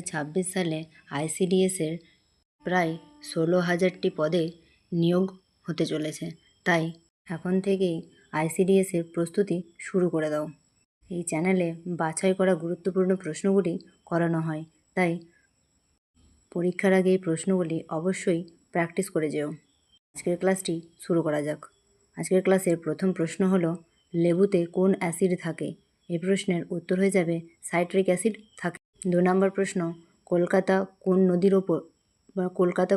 ছাব্বিশ সালে আইসিডিএসের প্রায় 16,000টি পদে নিয়োগ হতে চলেছে। তাই এখন থেকেই আইসিডিএসের প্রস্তুতি শুরু করে দাও। এই চ্যানেলে বাছাই করা গুরুত্বপূর্ণ প্রশ্নগুলি করানো হয়, তাই পরীক্ষার আগে এই প্রশ্নগুলি অবশ্যই প্র্যাকটিস করে যেও। আজকের ক্লাসটি শুরু করা যাক। আজকের ক্লাসের প্রথম প্রশ্ন হলো, লেবুতে কোন অ্যাসিড থাকে? এই প্রশ্নের উত্তর হয়ে যাবে সাইট্রিক অ্যাসিড থাকে। 2 নম্বর প্রশ্ন, কলকাতা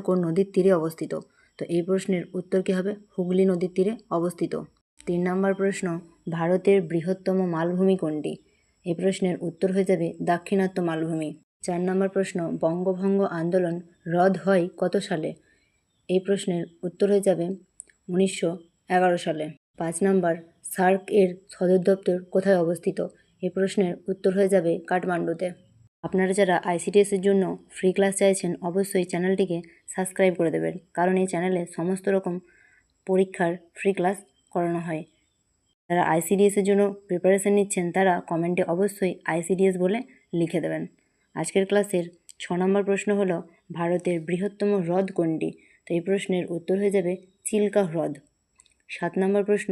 কোন নদীর তীরে অবস্থিত? তো এই প্রশ্নের উত্তর কী হবে? হুগলি নদীর তীরে অবস্থিত। 3 নম্বর প্রশ্ন, ভারতের বৃহত্তম মালভূমি কোনটি? এই প্রশ্নের উত্তর হয়ে যাবে দাক্ষিণাত্য মালভূমি। 4 নম্বর প্রশ্ন, বঙ্গভঙ্গ আন্দোলন রদ হয় কত সালে? এই প্রশ্নের উত্তর হয়ে যাবে 1911 সালে। 5 নম্বর, সার্ক এর সদর দপ্তর কোথায় অবস্থিত? এই প্রশ্নের উত্তর হয়ে যাবে কাঠমান্ডুতে। আপনারা যারা আইসিডিএসের জন্য ফ্রি ক্লাস চাইছেন, অবশ্যই চ্যানেলটিকে সাবস্ক্রাইব করে দেবেন, কারণ এই চ্যানেলে সমস্ত রকম পরীক্ষার ফ্রি ক্লাস করানো হয়। যারা আইসিডিএসের জন্য প্রিপারেশান নিচ্ছেন তারা কমেন্টে অবশ্যই আইসিডিএস বলে লিখে দেবেন। আজকের ক্লাসের 6 নম্বর প্রশ্ন হলো, ভারতের বৃহত্তম হ্রদ কোনটি? তো এই প্রশ্নের উত্তর হয়ে যাবে চিল্কা হ্রদ। 7 নম্বর প্রশ্ন,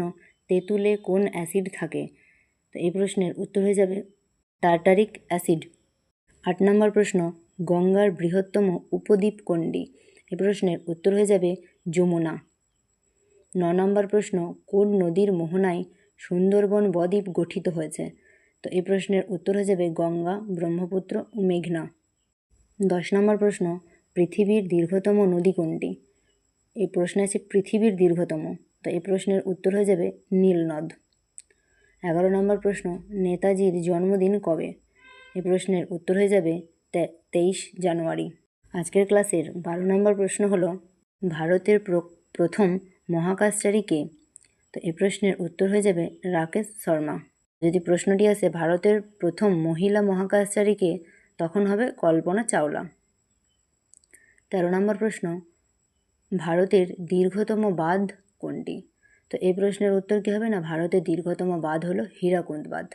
তেঁতুলে কোন অ্যাসিড থাকে? তো এই প্রশ্নের উত্তর হয়ে যাবে টার্টারিক অ্যাসিড। 8 নম্বর প্রশ্ন, গঙ্গার বৃহত্তম উপদ্বীপ কোনটি? এই প্রশ্নের উত্তর হয়ে যাবে যমুনা। 9 নম্বর প্রশ্ন, কোন নদীর মোহনায় সুন্দরবন বদ্বীপ গঠিত হয়েছে? তো এই প্রশ্নের উত্তর হয়ে যাবে গঙ্গা, ব্রহ্মপুত্র ও মেঘনা। 10 নম্বর প্রশ্ন, পৃথিবীর দীর্ঘতম নদী কোনটি? এই প্রশ্নে আছে পৃথিবীর দীর্ঘতম, তো এই প্রশ্নের উত্তর হয়ে যাবে নীলনদ। 11 নম্বর প্রশ্ন, নেতাজির জন্মদিন কবে? এই প্রশ্নের উত্তর হয়ে যাবে 23 জানুয়ারি। আজকের ক্লাসের 12 নম্বর প্রশ্ন হলো, ভারতের প্রথম মহাকাশচারী কে? তো এই প্রশ্নের উত্তর হয়ে যাবে রাকেশ শর্মা। যদি প্রশ্নটি আসে ভারতের প্রথম মহিলা মহাকাশচারী কে, তখন হবে কল্পনা চাওলা। 13 নম্বর প্রশ্ন, ভারতের দীর্ঘতম বাঁধ কোনটি? তো এই প্রশ্নের উত্তর কী হবে না, ভারতের দীর্ঘতম বাঁধ হলো হীরাকুন্দ বাঁধ।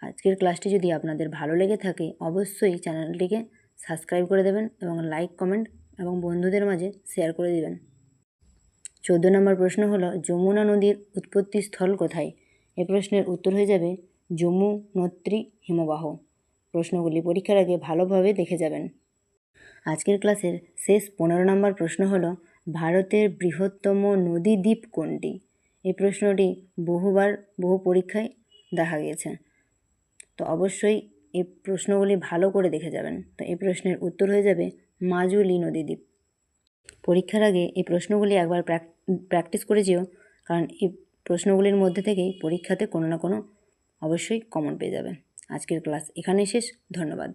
আজকের ক্লাসটি যদি আপনাদের ভালো লেগে থাকে, অবশ্যই চ্যানেলটিকে সাবস্ক্রাইব করে দেবেন এবং লাইক, কমেন্ট এবং বন্ধুদের মাঝে শেয়ার করে দেবেন। 14 নম্বর প্রশ্ন হলো, যমুনা নদীর উৎপত্তি স্থল কোথায়? এই প্রশ্নের উত্তর হয়ে যাবে যমুনোত্রী হিমবাহ। প্রশ্নগুলি পরীক্ষার আগে ভালোভাবে দেখে যাবেন। আজকের ক্লাসের শেষ 15 নম্বর প্রশ্ন হলো, ভারতের বৃহত্তম নদী দ্বীপ কোনটি? এই প্রশ্নটি বহু পরীক্ষায় দেখা গিয়েছে, তো অবশ্যই এই প্রশ্নগুলি ভালো করে দেখে যাবেন। তো এই প্রশ্নের উত্তর হয়ে যাবে মাজুলি নদীদ্বীপ। পরীক্ষার আগে এই প্রশ্নগুলি একবার প্র্যাকটিস করে যেও, কারণ এই প্রশ্নগুলির মধ্যে থেকেই পরীক্ষাতে কোনো না কোনো অবশ্যই কমন পেয়ে যাবে। আজকের ক্লাস এখানেই শেষ। ধন্যবাদ।